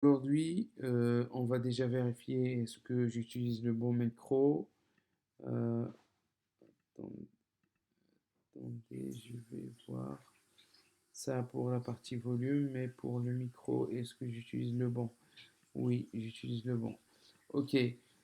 Aujourd'hui, on va déjà vérifier est-ce que j'utilise le bon micro. Euh, attendez, je vais voir ça pour la partie volume, mais pour le micro, est-ce que j'utilise le bon? Oui, j'utilise le bon. Ok,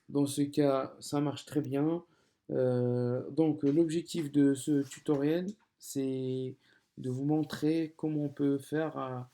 dans ce cas, ça marche très bien. Donc, l'objectif de ce tutoriel, c'est de vous montrer comment on peut faire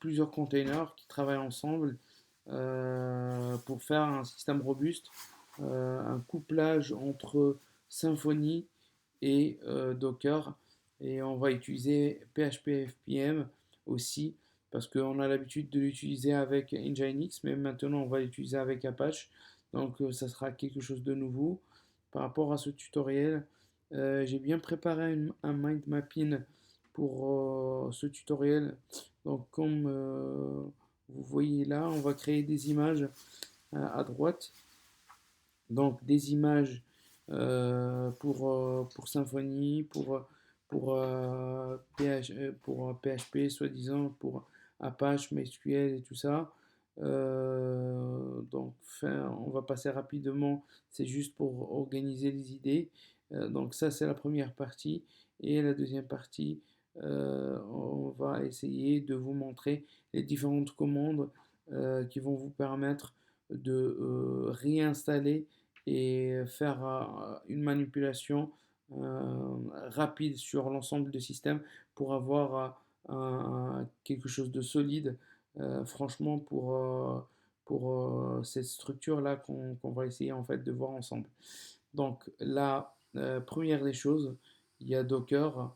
plusieurs containers qui travaillent ensemble pour faire un système robuste, un couplage entre Symfony et Docker. Et on va utiliser PHP FPM aussi parce qu'on a l'habitude de l'utiliser avec Nginx, mais maintenant on va l'utiliser avec Apache. Donc ça sera quelque chose de nouveau. Par rapport à ce tutoriel, j'ai bien préparé un mind mapping pour ce tutoriel. Donc comme vous voyez là, on va créer des images à droite. Donc des images pour Symfony, pour PHP, soi-disant, pour Apache, MySQL et tout ça. On va passer rapidement, c'est juste pour organiser les idées. Donc ça, c'est la première partie. Et la deuxième partie, on va essayer de vous montrer les différentes commandes qui vont vous permettre de réinstaller et faire une manipulation rapide sur l'ensemble du système pour avoir quelque chose de solide, franchement, pour cette structure-là qu'on va essayer en fait de voir ensemble. Donc, la première des choses, il y a Docker.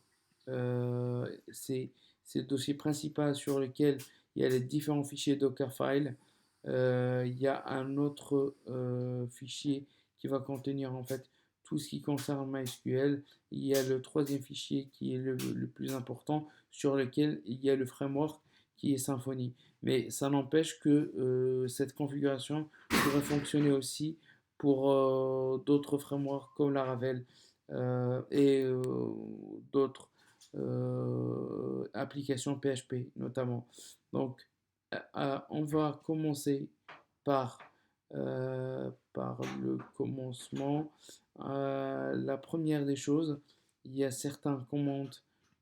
C'est le dossier principal sur lequel il y a les différents fichiers Dockerfile. Il y a un autre fichier qui va contenir en fait tout ce qui concerne MySQL. Il y a le troisième fichier qui est le plus important sur lequel il y a le framework qui est Symfony. Mais ça n'empêche que cette configuration pourrait fonctionner aussi pour d'autres frameworks comme Laravel et d'autres applications PHP notamment. Donc, on va commencer par, par le commencement. La première des choses, il y a certaines commandes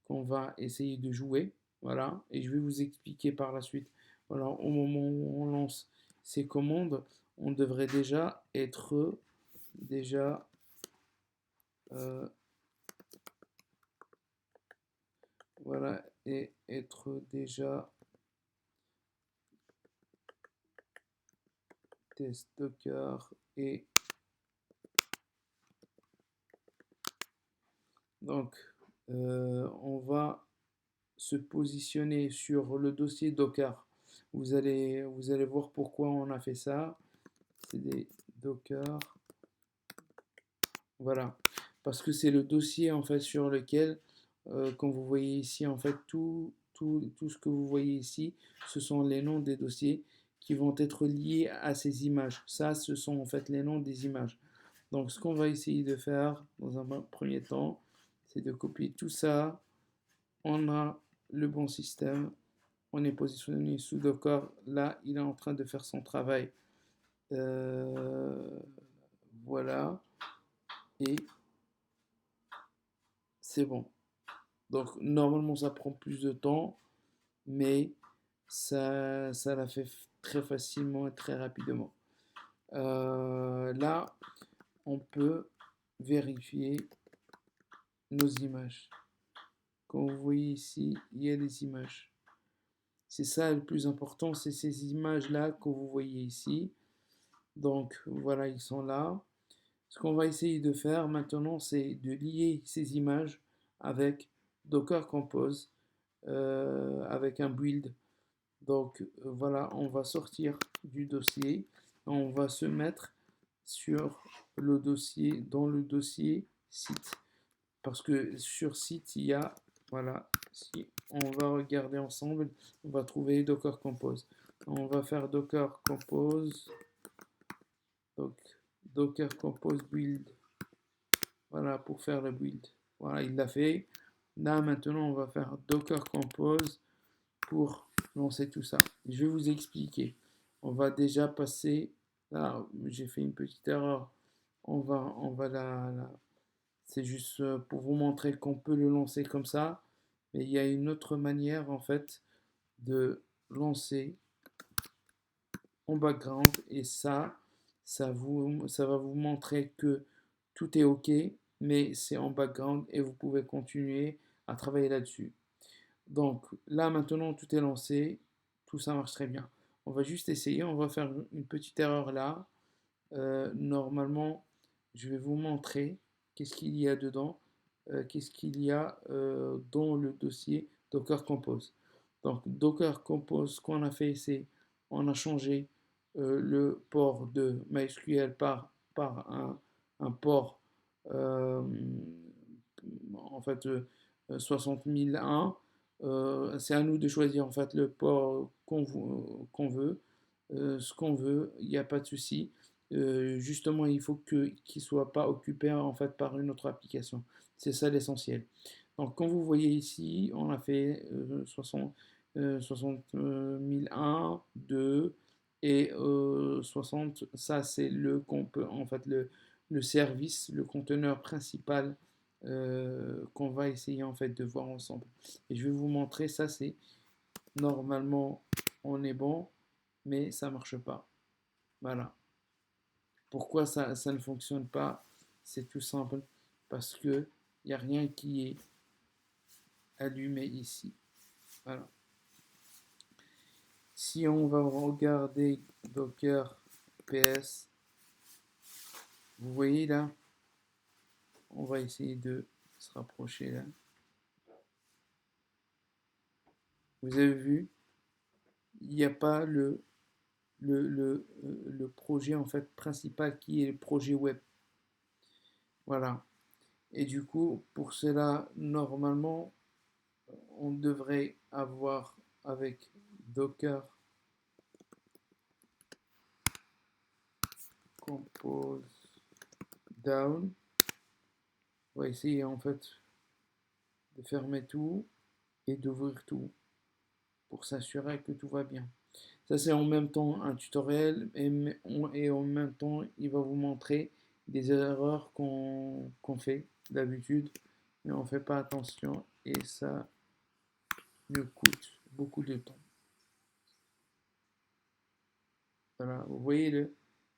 qu'on va essayer de jouer. Voilà, et je vais vous expliquer par la suite. Voilà, au moment où on lance ces commandes, on devrait déjà être déjà voilà et être déjà test Docker et donc on va se positionner sur le dossier Docker. Vous allez voir pourquoi on a fait ça. C'est des Docker. Voilà. Parce que c'est le dossier en fait sur lequel, comme vous voyez ici, en fait, tout ce que vous voyez ici, ce sont les noms des dossiers qui vont être liés à ces images. Ça, ce sont en fait les noms des images. Donc, ce qu'on va essayer de faire dans un premier temps, c'est de copier tout ça. On a le bon système. On est positionné sous Docker. Là, il est en train de faire son travail. Voilà. Et c'est bon. Donc, normalement, ça prend plus de temps, mais ça l'a fait très facilement et très rapidement. Là, on peut vérifier nos images. Comme vous voyez ici, il y a des images. C'est ça le plus important, c'est ces images-là que vous voyez ici. Donc voilà, ils sont là. Ce qu'on va essayer de faire maintenant, c'est de lier ces images avec Docker Compose, avec un build. Donc voilà, on va sortir du dossier. On va se mettre sur le dossier, dans le dossier site. Parce que sur site, il y a, voilà, si on va regarder ensemble, on va trouver Docker Compose. On va faire Docker Compose, donc Docker Compose build, voilà, pour faire le build. Voilà, il l'a fait. Là, maintenant, on va faire Docker Compose pour lancer tout ça. Je vais vous expliquer. On va déjà passer. Là, j'ai fait une petite erreur. C'est juste pour vous montrer qu'on peut le lancer comme ça. Mais il y a une autre manière en fait de lancer en background et ça va vous montrer que tout est OK, mais c'est en background et vous pouvez continuer à travailler là-dessus. Donc là maintenant tout est lancé, tout ça marche très bien. On va juste essayer, on va faire une petite erreur là. Normalement, je vais vous montrer qu'est-ce qu'il y a dedans, qu'est-ce qu'il y a dans le dossier Docker Compose. Donc Docker Compose, ce qu'on a fait, c'est on a changé le port de MySQL par un port euh, en fait 60001. C'est à nous de choisir en fait le port qu'on veut, ce qu'on veut, il n'y a pas de souci. Justement, il faut qu'il ne soit pas occupé en fait par une autre application. C'est ça l'essentiel. Donc, comme vous voyez ici, on a fait 60 001, 2 et 60. Ça, c'est en fait, le service, le conteneur principal qu'on va essayer en fait de voir ensemble. Et je vais vous montrer, ça c'est normalement on est bon, mais ça marche pas. Voilà. Pourquoi ça ne fonctionne pas? C'est tout simple parce que il n'y a rien qui est allumé ici. Voilà. Si on va regarder Docker PS, vous voyez là, on va essayer de se rapprocher là. Vous avez vu, il n'y a pas le projet en fait principal qui est le projet web. Voilà. Et du coup, pour cela, normalement, on devrait avoir avec Docker Compose Down. On va essayer en fait de fermer tout et d'ouvrir tout pour s'assurer que tout va bien. Ça c'est en même temps un tutoriel et en même temps il va vous montrer des erreurs qu'on fait d'habitude, mais on ne fait pas attention et ça nous coûte beaucoup de temps. Voilà, vous voyez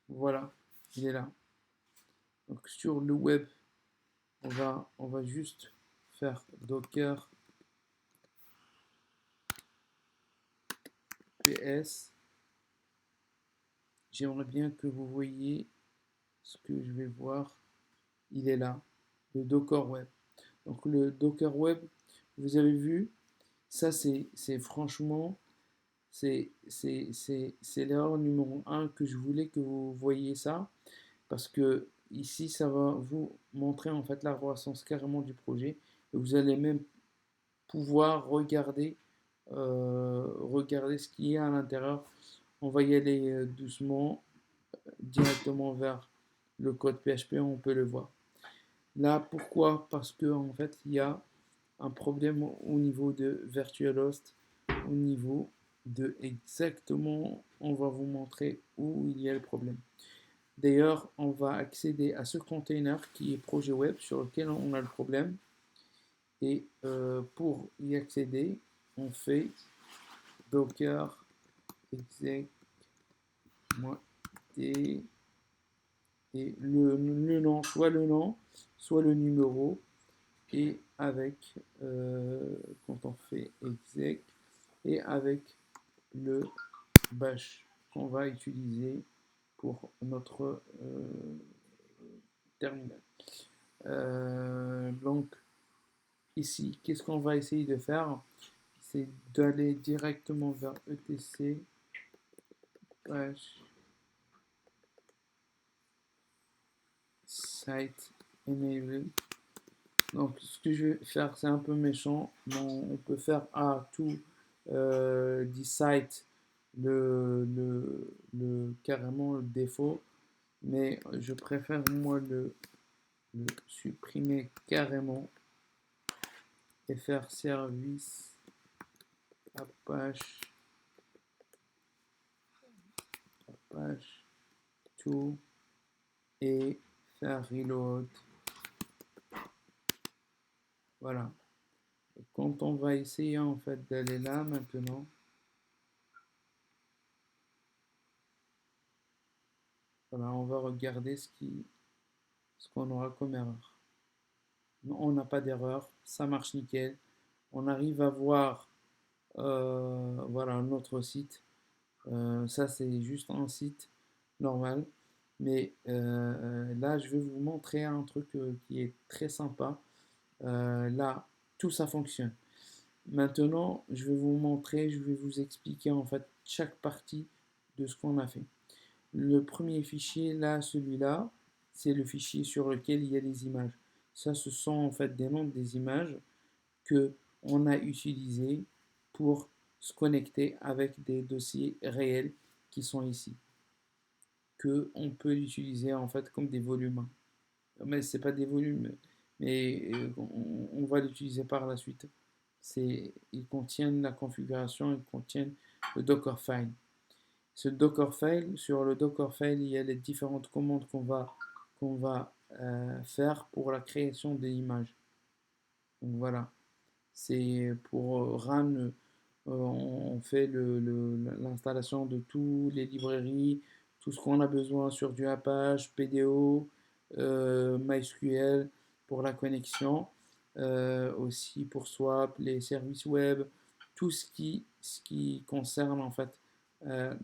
voilà, il est là. Donc sur le web, on va juste faire Docker PS. J'aimerais bien que vous voyez ce que je vais voir. Il est là, le Docker Web. Donc le Docker Web, vous avez vu, ça c'est franchement, c'est l'erreur numéro un que je voulais que vous voyiez ça. Parce que ici, ça va vous montrer en fait la croissance carrément du projet. Et vous allez même pouvoir regarder ce qu'il y a à l'intérieur. On va y aller doucement, directement vers le code PHP, on peut le voir. Là, pourquoi? Parce que en fait, il y a un problème au niveau de VirtualHost, au niveau de exactement, on va vous montrer où il y a le problème. D'ailleurs, on va accéder à ce container qui est projet web sur lequel on a le problème. Et pour y accéder, on fait docker exec -t et le nom, soit le nom, soit le numéro. Et avec, quand on fait exec, et avec le bash qu'on va utiliser pour notre terminal. Donc ici, qu'est-ce qu'on va essayer de faire? C'est d'aller directement vers etc bash site enable. Donc ce que je vais faire, c'est un peu méchant, mais on peut faire à tout dit site carrément le défaut, mais je préfère moi le supprimer carrément et faire service Apache page to et faire reload. Voilà. Et quand on va essayer en fait d'aller là maintenant, voilà, on va regarder ce qu'on aura comme erreur. Non, on n'a pas d'erreur, ça marche nickel. On arrive à voir voilà notre site. Ça c'est juste un site normal. Mais là je vais vous montrer un truc qui est très sympa. Là tout ça fonctionne. Maintenant je vais vous montrer, je vais vous expliquer en fait chaque partie de ce qu'on a fait. Le premier fichier là, celui-là, c'est le fichier sur lequel il y a les images. Ça, ce sont en fait des noms des images que on a utilisés pour se connecter avec des dossiers réels qui sont ici, que on peut utiliser en fait comme des volumes. Mais c'est pas des volumes, mais on va l'utiliser par la suite. Ils contiennent la configuration, ils contiennent le Dockerfile. Sur le Dockerfile, il y a les différentes commandes qu'on va faire pour la création des images. Donc voilà, c'est pour Run, on fait l'installation de toutes les librairies, tout ce qu'on a besoin sur du Apache, PDO, MySQL pour la connexion, aussi pour Swap, les services web, tout ce qui concerne en fait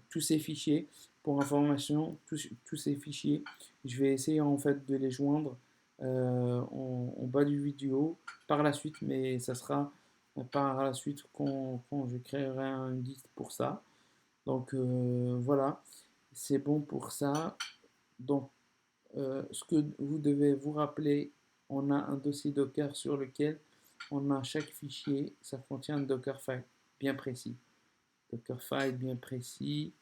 tous ces fichiers. Pour information, tous ces fichiers, je vais essayer en fait de les joindre en bas du vidéo par la suite, mais ça sera par la suite quand je créerai un guide pour ça. Donc voilà, c'est bon pour ça. Donc ce que vous devez vous rappeler, on a un dossier Docker sur lequel on a chaque fichier, ça contient un Dockerfile bien précis. Dockerfile bien précis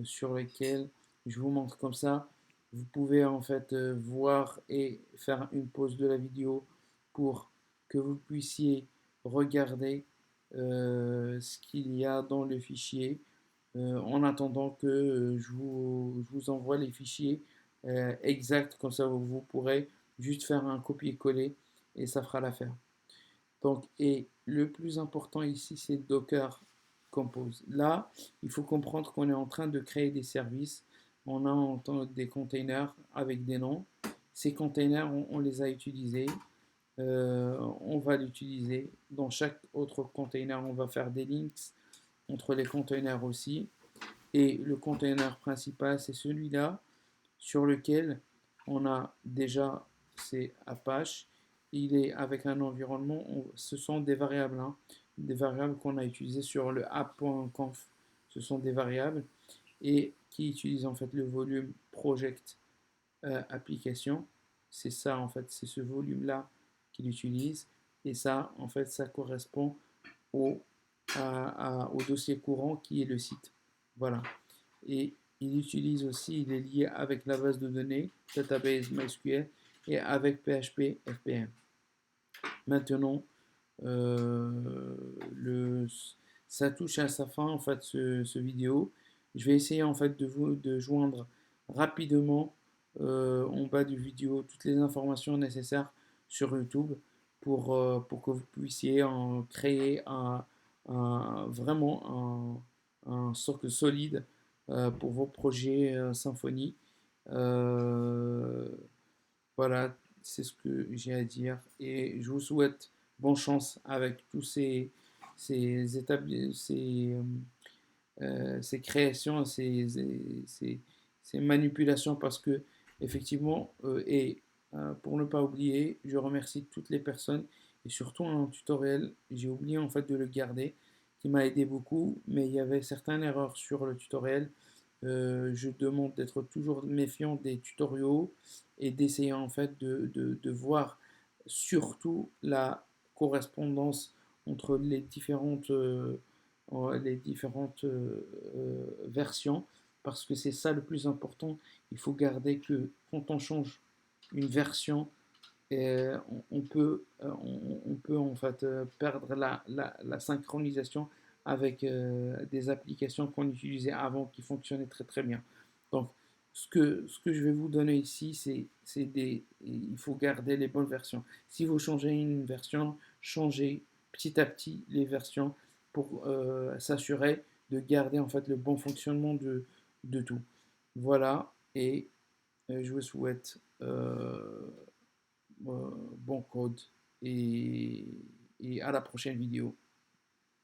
sur lequel je vous montre comme ça. Vous pouvez en fait voir et faire une pause de la vidéo pour que vous puissiez regarder ce qu'il y a dans le fichier en attendant que je vous envoie les fichiers exacts, comme ça vous pourrez juste faire un copier-coller et ça fera l'affaire. Donc, et le plus important ici, c'est Docker Compose. Là, il faut comprendre qu'on est en train de créer des services. On a des containers avec des noms. Ces containers, on les a utilisés. On va l'utiliser. Dans chaque autre container, on va faire des links entre les containers aussi. Et le container principal, c'est celui-là sur lequel on a déjà ces Apache. Il est avec un environnement, ce sont des variables, hein, des variables qu'on a utilisées sur le app.conf. Ce sont des variables et qui utilisent en fait le volume project application. C'est ça en fait, c'est ce volume-là qu'il utilise. Et ça, en fait, ça correspond au, au dossier courant qui est le site. Voilà. Et il utilise aussi, il est lié avec la base de données, database MySQL, et avec PHP FPM. Maintenant, le, ça touche à sa fin en fait ce vidéo. Je vais essayer en fait de joindre rapidement en bas du vidéo toutes les informations nécessaires sur YouTube pour que vous puissiez en créer vraiment un socle solide pour vos projets Symfony. Euh, voilà, c'est ce que j'ai à dire. Et je vous souhaite bonne chance avec tous ces créations, ces manipulations, parce que, effectivement, pour ne pas oublier, je remercie toutes les personnes et surtout un tutoriel, j'ai oublié en fait de le garder, qui m'a aidé beaucoup, mais il y avait certaines erreurs sur le tutoriel. Je demande d'être toujours méfiant des tutoriaux et d'essayer en fait de voir surtout la correspondance entre les différentes versions, parce que c'est ça le plus important. Il faut garder que quand on change une version, on peut en fait perdre la synchronisation avec des applications qu'on utilisait avant qui fonctionnaient très très bien. Donc, ce que je vais vous donner ici, il faut garder les bonnes versions. Si vous changez une version, changez petit à petit les versions pour s'assurer de garder en fait le bon fonctionnement de tout. Voilà, et je vous souhaite bon code et, et à la prochaine vidéo.